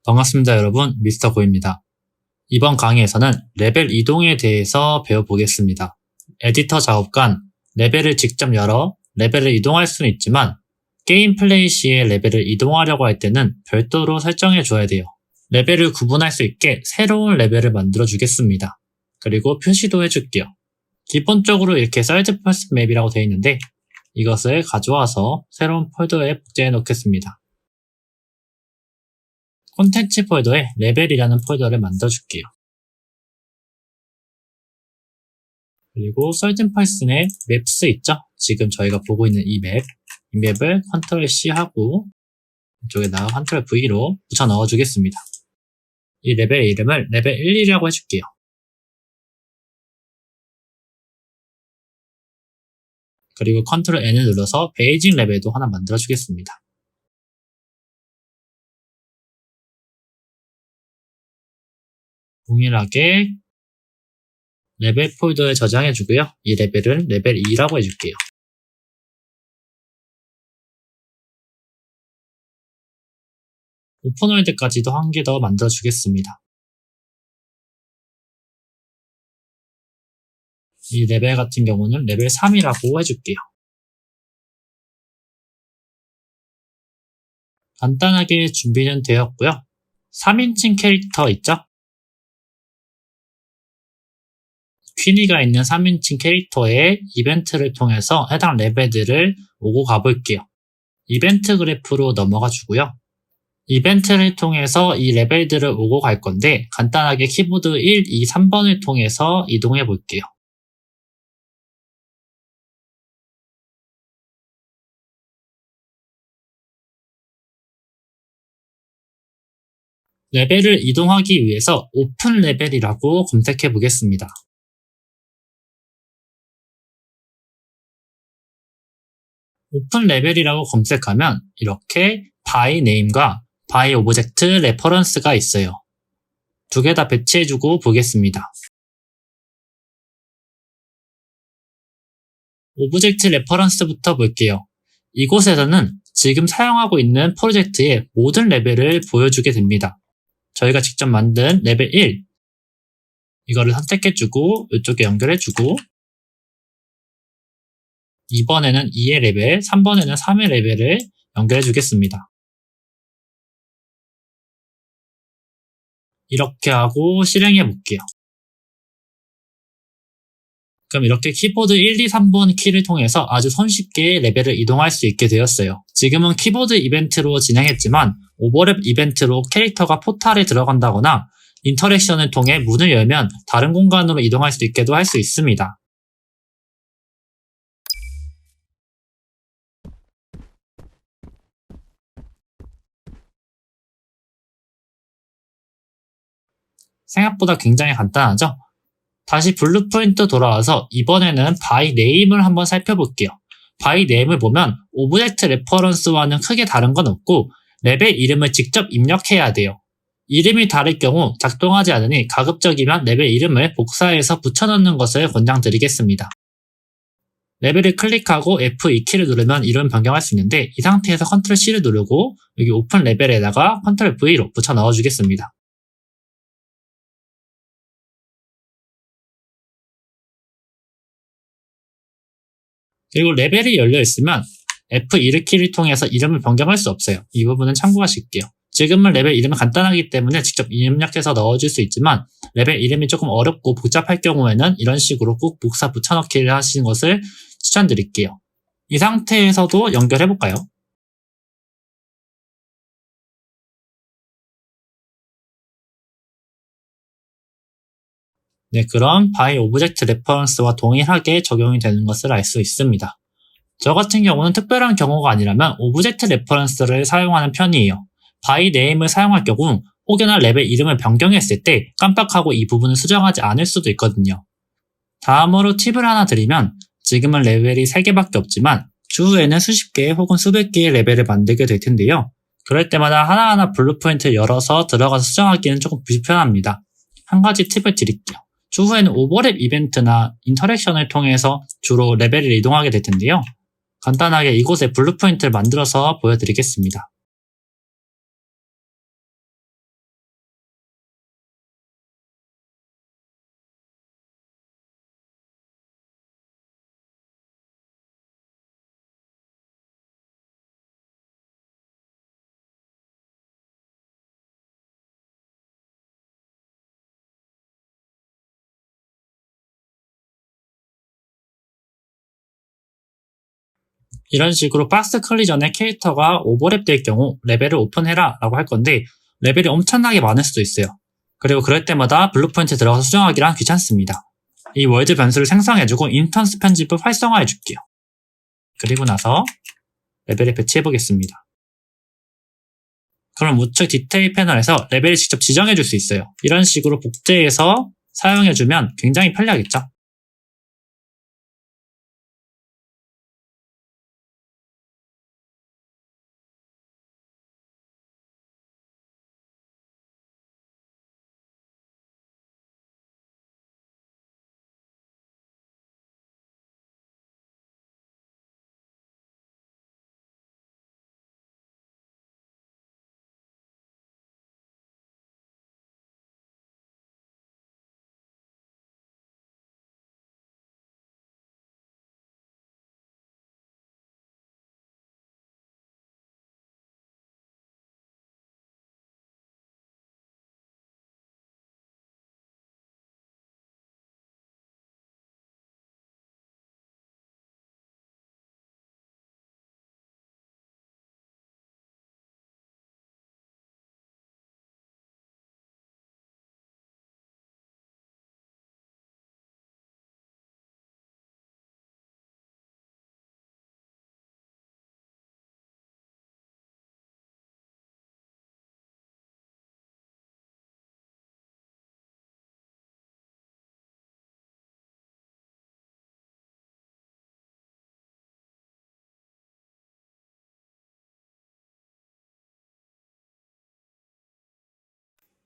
반갑습니다, 여러분. 미스터 고입니다. 이번 강의에서는 레벨 이동에 대해서 배워보겠습니다. 에디터 작업관, 레벨을 직접 열어 레벨을 이동할 수는 있지만 게임 플레이 시에 레벨을 이동하려고 할 때는 별도로 설정해 줘야 돼요. 레벨을 구분할 수 있게 새로운 레벨을 만들어 주겠습니다. 그리고 표시도 해줄게요. 기본적으로 이렇게 사이드 퍼스트 맵이라고 되어 있는데 이것을 가져와서 새로운 폴더에 복제해 놓겠습니다. 콘텐츠 폴더에 레벨이라는 폴더를 만들어줄게요. 그리고 썰든 파이썬의 맵스 있죠? 지금 저희가 보고 있는 이 맵을 컨트롤 C 하고 이쪽에다가 컨트롤 V로 붙여 넣어주겠습니다. 이 레벨의 이름을 레벨 1이라고 해줄게요. 그리고 컨트롤 N을 눌러서 베이징 레벨도 하나 만들어주겠습니다. 동일하게 레벨 폴더에 저장해주고요. 이 레벨은 레벨 2라고 해줄게요. 오픈월드까지도 한 개 더 만들어주겠습니다. 이 레벨 같은 경우는 레벨 3이라고 해줄게요. 간단하게 준비는 되었고요. 3인칭 캐릭터 있죠? 퀸이가 있는 3인칭 캐릭터의 이벤트를 통해서 해당 레벨들을 오고 가볼게요. 이벤트 그래프로 넘어가 주고요. 이벤트를 통해서 이 레벨들을 오고 갈 건데 간단하게 키보드 1, 2, 3번을 통해서 이동해 볼게요. 레벨을 이동하기 위해서 오픈 레벨이라고 검색해 보겠습니다. 오픈 레벨이라고 검색하면 이렇게 by name과 by object reference가 있어요. 두 개 다 배치해주고 보겠습니다. 오브젝트 레퍼런스부터 볼게요. 이곳에서는 지금 사용하고 있는 프로젝트의 모든 레벨을 보여주게 됩니다. 저희가 직접 만든 레벨 1 이거를 선택해주고 이쪽에 연결해주고 2번에는 2의 레벨, 3번에는 3의 레벨을 연결해 주겠습니다. 이렇게 하고 실행해 볼게요. 그럼 이렇게 키보드 1, 2, 3번 키를 통해서 아주 손쉽게 레벨을 이동할 수 있게 되었어요. 지금은 키보드 이벤트로 진행했지만 오버랩 이벤트로 캐릭터가 포탈에 들어간다거나 인터랙션을 통해 문을 열면 다른 공간으로 이동할 수 있게도 할 수 있습니다. 생각보다 굉장히 간단하죠? 다시 블루프린트 돌아와서 이번에는 by name을 한번 살펴볼게요. by name을 보면 오브젝트 레퍼런스와는 크게 다른 건 없고 레벨 이름을 직접 입력해야 돼요. 이름이 다를 경우 작동하지 않으니 가급적이면 레벨 이름을 복사해서 붙여넣는 것을 권장드리겠습니다. 레벨을 클릭하고 F2키를 누르면 이름 변경할 수 있는데 이 상태에서 컨트롤 C를 누르고 여기 오픈 레벨에다가 컨트롤 V로 붙여 넣어주겠습니다. 그리고 레벨이 열려있으면 F1 키를 통해서 이름을 변경할 수 없어요. 이 부분은 참고하실게요. 지금은 레벨 이름이 간단하기 때문에 직접 입력해서 넣어줄 수 있지만 레벨 이름이 조금 어렵고 복잡할 경우에는 이런 식으로 꼭 복사 붙여넣기를 하시는 것을 추천드릴게요. 이 상태에서도 연결해볼까요? 네, 그럼 by object reference와 동일하게 적용이 되는 것을 알 수 있습니다. 저 같은 경우는 특별한 경우가 아니라면 오브젝트 레퍼런스를 사용하는 편이에요. by name을 사용할 경우 혹여나 레벨 이름을 변경했을 때 깜빡하고 이 부분을 수정하지 않을 수도 있거든요. 다음으로 팁을 하나 드리면 지금은 레벨이 3개밖에 없지만 추후에는 수십 개 혹은 수백 개의 레벨을 만들게 될 텐데요. 그럴 때마다 하나하나 블루프린트를 열어서 들어가서 수정하기는 조금 불편합니다. 한 가지 팁을 드릴게요. 추후에는 오버랩 이벤트나 인터랙션을 통해서 주로 레벨을 이동하게 될 텐데요. 간단하게 이곳에 블루프린트를 만들어서 보여드리겠습니다. 이런 식으로 박스 클리전에 캐릭터가 오버랩 될 경우 레벨을 오픈해라 라고 할 건데 레벨이 엄청나게 많을 수도 있어요. 그리고 그럴 때마다 블루 포인트 들어가서 수정하기란 귀찮습니다. 이 월드 변수를 생성해주고 인턴스 편집을 활성화해줄게요. 그리고 나서 레벨을 배치해보겠습니다. 그럼 우측 디테일 패널에서 레벨을 직접 지정해줄 수 있어요. 이런 식으로 복제해서 사용해주면 굉장히 편리하겠죠?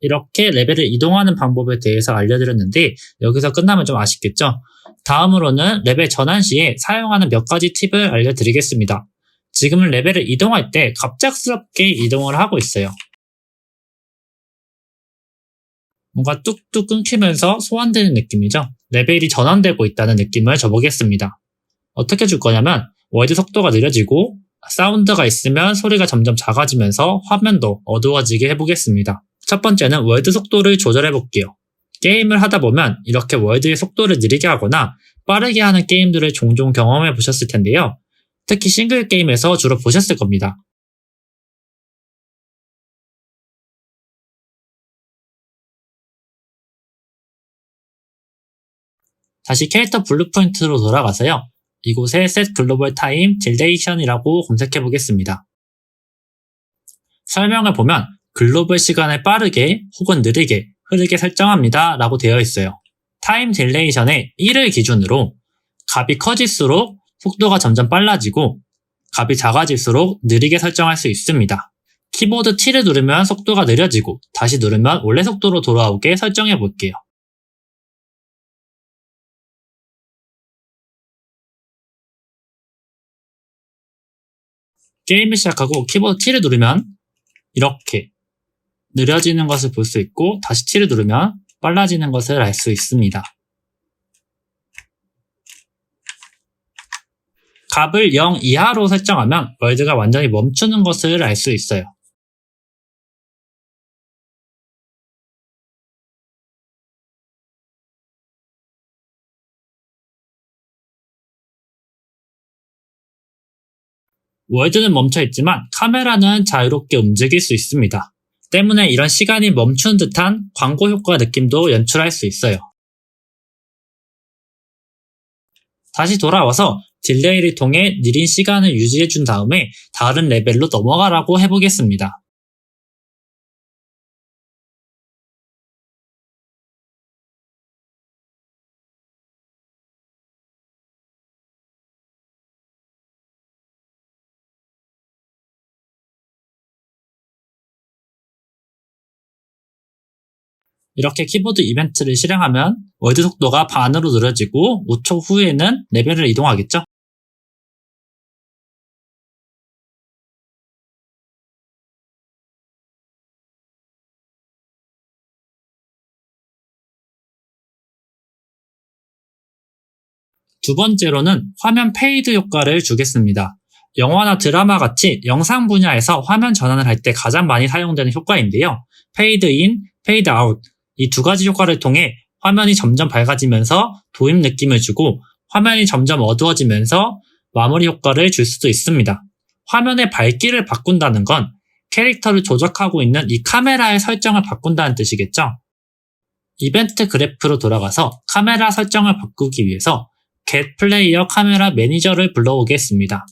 이렇게 레벨을 이동하는 방법에 대해서 알려드렸는데 여기서 끝나면 좀 아쉽겠죠? 다음으로는 레벨 전환 시에 사용하는 몇 가지 팁을 알려드리겠습니다. 지금은 레벨을 이동할 때 갑작스럽게 이동을 하고 있어요. 뭔가 뚝뚝 끊기면서 소환되는 느낌이죠? 레벨이 전환되고 있다는 느낌을 줘보겠습니다. 어떻게 줄 거냐면 월드 속도가 느려지고 사운드가 있으면 소리가 점점 작아지면서 화면도 어두워지게 해보겠습니다. 첫 번째는 월드 속도를 조절해 볼게요. 게임을 하다 보면 이렇게 월드의 속도를 느리게 하거나 빠르게 하는 게임들을 종종 경험해 보셨을 텐데요. 특히 싱글 게임에서 주로 보셨을 겁니다. 다시 캐릭터 블루프린트로 돌아가서요. 이곳에 Set Global Time Duration이라고 검색해 보겠습니다. 설명을 보면 글로벌 시간을 빠르게 혹은 느리게 흐르게 설정합니다 라고 되어 있어요. 타임 딜레이션의 1을 기준으로 값이 커질수록 속도가 점점 빨라지고 값이 작아질수록 느리게 설정할 수 있습니다. 키보드 T를 누르면 속도가 느려지고 다시 누르면 원래 속도로 돌아오게 설정해 볼게요. 게임을 시작하고 키보드 T를 누르면 이렇게 느려지는 것을 볼 수 있고 다시 T를 누르면 빨라지는 것을 알 수 있습니다. 값을 0 이하로 설정하면 월드가 완전히 멈추는 것을 알 수 있어요. 월드는 멈춰있지만 카메라는 자유롭게 움직일 수 있습니다. 때문에 이런 시간이 멈춘 듯한 광고 효과 느낌도 연출할 수 있어요. 다시 돌아와서 딜레이를 통해 느린 시간을 유지해준 다음에 다른 레벨로 넘어가라고 해보겠습니다. 이렇게 키보드 이벤트를 실행하면 월드 속도가 반으로 느려지고 5초 후에는 레벨을 이동하겠죠? 두 번째로는 화면 페이드 효과를 주겠습니다. 영화나 드라마 같이 영상 분야에서 화면 전환을 할 때 가장 많이 사용되는 효과인데요. 페이드 인, 페이드 아웃 이 두 가지 효과를 통해 화면이 점점 밝아지면서 도입 느낌을 주고 화면이 점점 어두워지면서 마무리 효과를 줄 수도 있습니다. 화면의 밝기를 바꾼다는 건 캐릭터를 조작하고 있는 이 카메라의 설정을 바꾼다는 뜻이겠죠? 이벤트 그래프로 돌아가서 카메라 설정을 바꾸기 위해서 get player 카메라 매니저를 불러오겠습니다.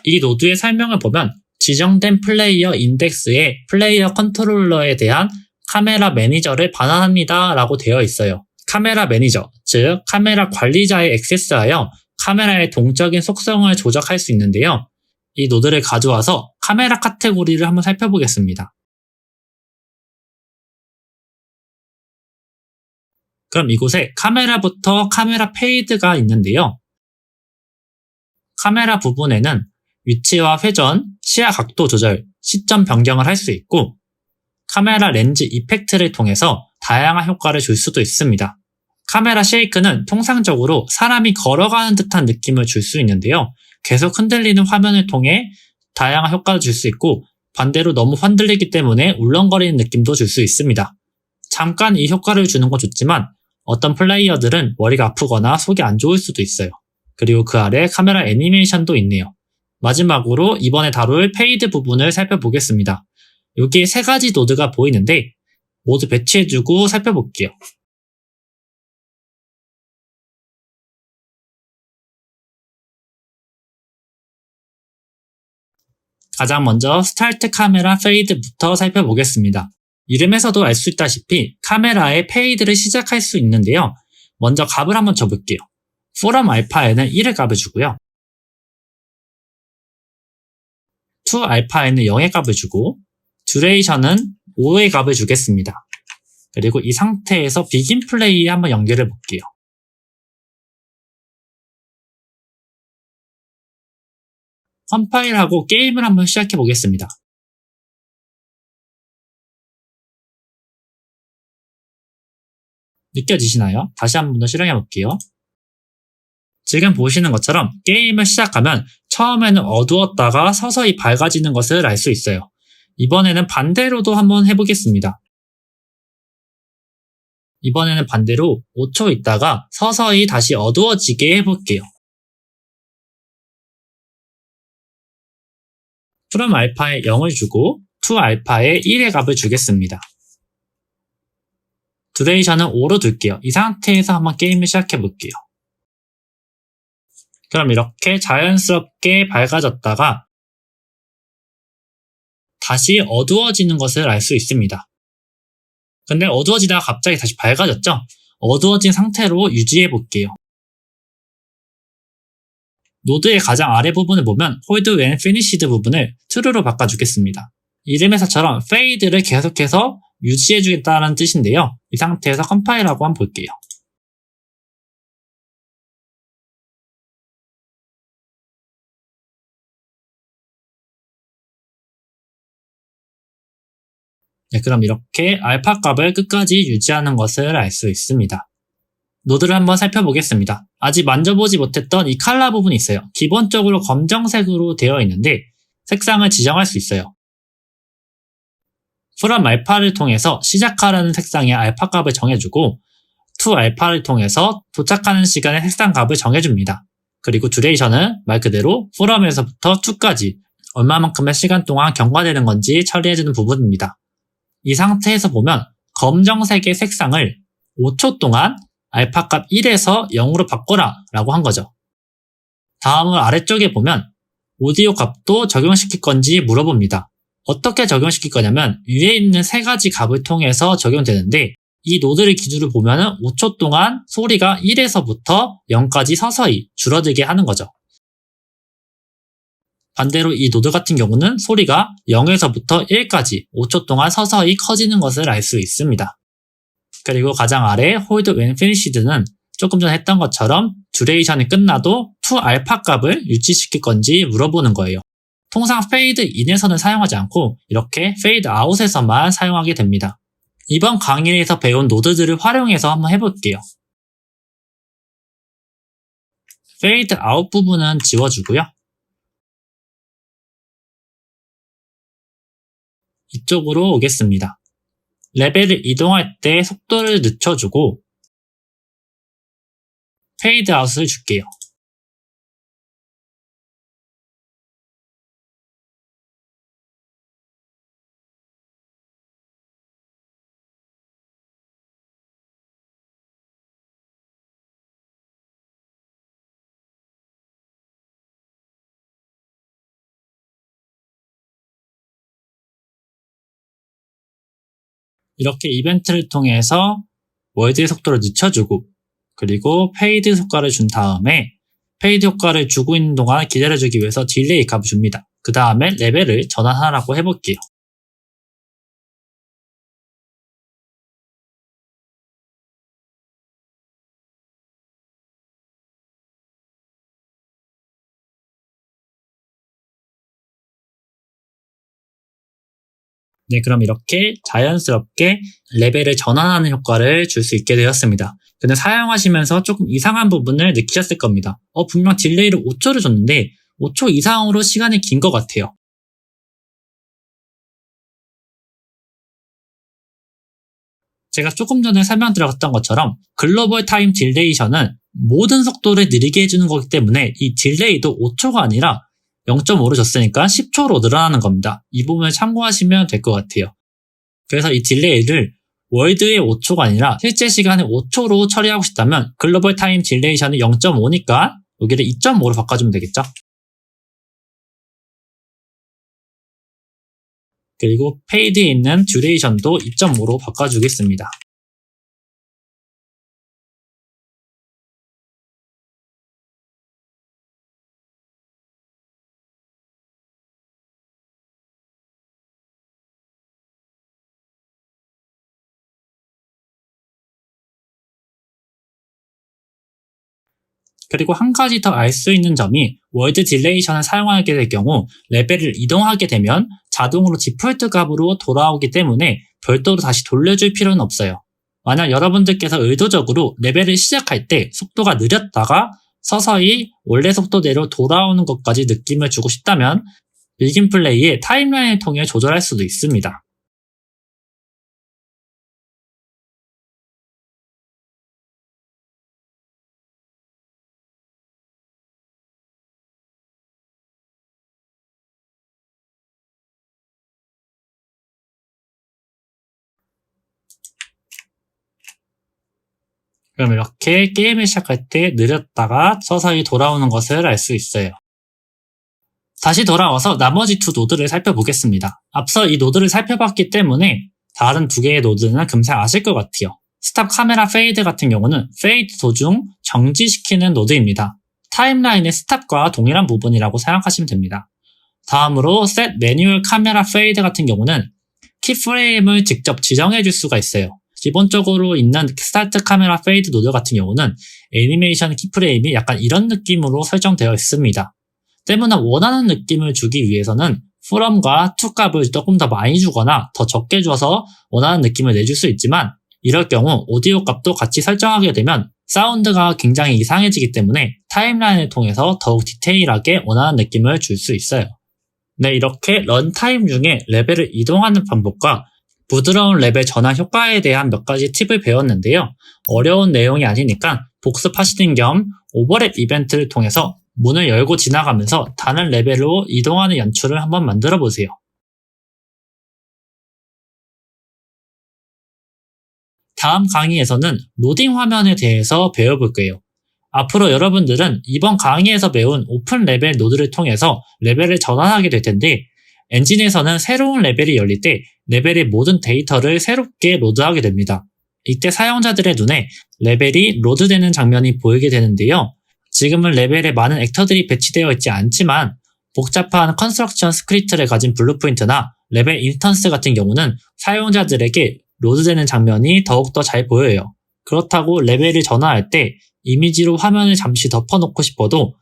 이 노드의 설명을 보면 지정된 플레이어 인덱스에 플레이어 컨트롤러에 대한 카메라 매니저를 반환합니다 라고 되어 있어요. 카메라 매니저, 즉 카메라 관리자에 액세스하여 카메라의 동적인 속성을 조작할 수 있는데요. 이 노드를 가져와서 카메라 카테고리를 한번 살펴보겠습니다. 그럼 이곳에 카메라부터 카메라 페이드가 있는데요. 카메라 부분에는 위치와 회전, 시야 각도 조절, 시점 변경을 할 수 있고 카메라 렌즈 이펙트를 통해서 다양한 효과를 줄 수도 있습니다. 카메라 쉐이크는 통상적으로 사람이 걸어가는 듯한 느낌을 줄 수 있는데요. 계속 흔들리는 화면을 통해 다양한 효과를 줄 수 있고 반대로 너무 흔들리기 때문에 울렁거리는 느낌도 줄 수 있습니다. 잠깐 이 효과를 주는 건 좋지만 어떤 플레이어들은 머리가 아프거나 속이 안 좋을 수도 있어요. 그리고 그 아래 카메라 애니메이션도 있네요. 마지막으로 이번에 다룰 페이드 부분을 살펴보겠습니다. 여기에 세 가지 노드가 보이는데 모두 배치해주고 살펴볼게요. 가장 먼저 스타트 카메라 페이드부터 살펴보겠습니다. 이름에서도 알 수 있다시피 카메라의 페이드를 시작할 수 있는데요. 먼저 값을 한번 줘볼게요. from 알파에는 1의 값을 주고요. to 알파에는 0의 값을 주고 듀레이션은 5의 값을 주겠습니다. 그리고 이 상태에서 begin 플레이에 한번 연결해 볼게요. 컴파일하고 게임을 한번 시작해 보겠습니다. 느껴지시나요? 다시 한번 더 실행해 볼게요. 지금 보시는 것처럼 게임을 시작하면 처음에는 어두웠다가 서서히 밝아지는 것을 알 수 있어요. 이번에는 반대로도 한번 해보겠습니다. 이번에는 반대로 5초 있다가 서서히 다시 어두워지게 해볼게요. from 알파에 0을 주고 to 알파에 1의 값을 주겠습니다. 듀레이션은 5로 둘게요. 이 상태에서 한번 게임을 시작해 볼게요. 그럼 이렇게 자연스럽게 밝아졌다가 다시 어두워지는 것을 알 수 있습니다. 근데 어두워지다가 갑자기 다시 밝아졌죠? 어두워진 상태로 유지해 볼게요. 노드의 가장 아래 부분을 보면 hold when finished 부분을 true로 바꿔주겠습니다. 이름에서처럼 fade를 계속해서 유지해주겠다는 뜻인데요. 이 상태에서 컴파일하고 한번 볼게요. 네, 그럼 이렇게 알파 값을 끝까지 유지하는 것을 알 수 있습니다. 노드를 한번 살펴보겠습니다. 아직 만져보지 못했던 이 컬러 부분이 있어요. 기본적으로 검정색으로 되어 있는데 색상을 지정할 수 있어요. from 알파를 통해서 시작하라는 색상의 알파 값을 정해주고 to 알파를 통해서 도착하는 시간의 색상 값을 정해줍니다. 그리고 듀레이션은 말 그대로 from에서부터 to까지 얼마만큼의 시간 동안 경과되는 건지 처리해주는 부분입니다. 이 상태에서 보면 검정색의 색상을 5초 동안 알파값 1에서 0으로 바꿔라 라고 한 거죠. 다음은 아래쪽에 보면 오디오 값도 적용시킬 건지 물어봅니다. 어떻게 적용시킬 거냐면 위에 있는 세 가지 값을 통해서 적용되는데 이 노드를 기준으로 보면 5초 동안 소리가 1에서부터 0까지 서서히 줄어들게 하는 거죠. 반대로 이 노드 같은 경우는 소리가 0에서부터 1까지 5초 동안 서서히 커지는 것을 알 수 있습니다. 그리고 가장 아래 hold when finished는 조금 전에 했던 것처럼 듀레이션이 끝나도 to 알파 값을 유지시킬 건지 물어보는 거예요. 통상 fade in에서는 사용하지 않고 이렇게 fade out에서만 사용하게 됩니다. 이번 강의에서 배운 노드들을 활용해서 한번 해볼게요. fade out 부분은 지워주고요. 이쪽으로 오겠습니다. 레벨을 이동할 때 속도를 늦춰주고 페이드 아웃을 줄게요. 이렇게 이벤트를 통해서 월드의 속도를 늦춰주고 그리고 페이드 효과를 준 다음에 페이드 효과를 주고 있는 동안 기다려주기 위해서 딜레이 값을 줍니다. 그 다음에 레벨을 전환하라고 해볼게요. 네, 그럼 이렇게 자연스럽게 레벨을 전환하는 효과를 줄 수 있게 되었습니다. 근데 사용하시면서 조금 이상한 부분을 느끼셨을 겁니다. 분명 딜레이를 5초를 줬는데 5초 이상으로 시간이 긴 것 같아요. 제가 조금 전에 설명드렸던 것처럼 글로벌 타임 딜레이션은 모든 속도를 느리게 해주는 거기 때문에 이 딜레이도 5초가 아니라 0.5로 줬으니까 10초로 늘어나는 겁니다. 이 부분을 참고하시면 될 것 같아요. 그래서 이 딜레이를 월드의 5초가 아니라 실제 시간의 5초로 처리하고 싶다면 글로벌 타임 딜레이션이 0.5니까 여기를 2.5로 바꿔주면 되겠죠. 그리고 페이드에 있는 듀레이션도 2.5로 바꿔주겠습니다. 그리고 한 가지 더 알 수 있는 점이 월드 딜레이션을 사용하게 될 경우 레벨을 이동하게 되면 자동으로 디폴트 값으로 돌아오기 때문에 별도로 다시 돌려줄 필요는 없어요. 만약 여러분들께서 의도적으로 레벨을 시작할 때 속도가 느렸다가 서서히 원래 속도대로 돌아오는 것까지 느낌을 주고 싶다면 빌긴 플레이의 타임라인을 통해 조절할 수도 있습니다. 그럼 이렇게 게임을 시작할 때 느렸다가 서서히 돌아오는 것을 알 수 있어요. 다시 돌아와서 나머지 두 노드를 살펴보겠습니다. 앞서 이 노드를 살펴봤기 때문에 다른 두 개의 노드는 금세 아실 것 같아요. 스탑 카메라 페이드 같은 경우는 페이드 도중 정지시키는 노드입니다. 타임라인의 스탑과 동일한 부분이라고 생각하시면 됩니다. 다음으로 셋 매뉴얼 카메라 페이드 같은 경우는 키프레임을 직접 지정해 줄 수가 있어요. 기본적으로 있는 스타트 카메라 페이드 노드 같은 경우는 애니메이션 키프레임이 약간 이런 느낌으로 설정되어 있습니다. 때문에 원하는 느낌을 주기 위해서는 from과 to 값을 조금 더 많이 주거나 더 적게 줘서 원하는 느낌을 내줄 수 있지만 이럴 경우 오디오 값도 같이 설정하게 되면 사운드가 굉장히 이상해지기 때문에 타임라인을 통해서 더욱 디테일하게 원하는 느낌을 줄 수 있어요. 네, 이렇게 런타임 중에 레벨을 이동하는 방법과 부드러운 레벨 전환 효과에 대한 몇 가지 팁을 배웠는데요. 어려운 내용이 아니니까 복습하시는 겸 오버랩 이벤트를 통해서 문을 열고 지나가면서 다른 레벨로 이동하는 연출을 한번 만들어 보세요. 다음 강의에서는 로딩 화면에 대해서 배워볼 거예요. 앞으로 여러분들은 이번 강의에서 배운 오픈 레벨 노드를 통해서 레벨을 전환하게 될 텐데 엔진에서는 새로운 레벨이 열릴 때 레벨의 모든 데이터를 새롭게 로드하게 됩니다. 이때 사용자들의 눈에 레벨이 로드되는 장면이 보이게 되는데요. 지금은 레벨에 많은 액터들이 배치되어 있지 않지만 복잡한 컨스트럭션 스크립트를 가진 블루프린트나 레벨 인스턴스 같은 경우는 사용자들에게 로드되는 장면이 더욱더 잘 보여요. 그렇다고 레벨을 전환할 때 이미지로 화면을 잠시 덮어놓고 싶어도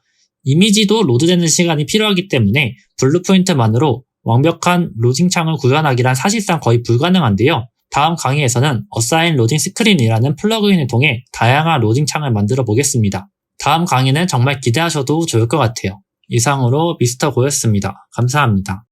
이미지도 로드되는 시간이 필요하기 때문에 블루프린트만으로 완벽한 로딩 창을 구현하기란 사실상 거의 불가능한데요. 다음 강의에서는 어사인 로딩 스크린이라는 플러그인을 통해 다양한 로딩 창을 만들어 보겠습니다. 다음 강의는 정말 기대하셔도 좋을 것 같아요. 이상으로 미스터 고였습니다. 감사합니다.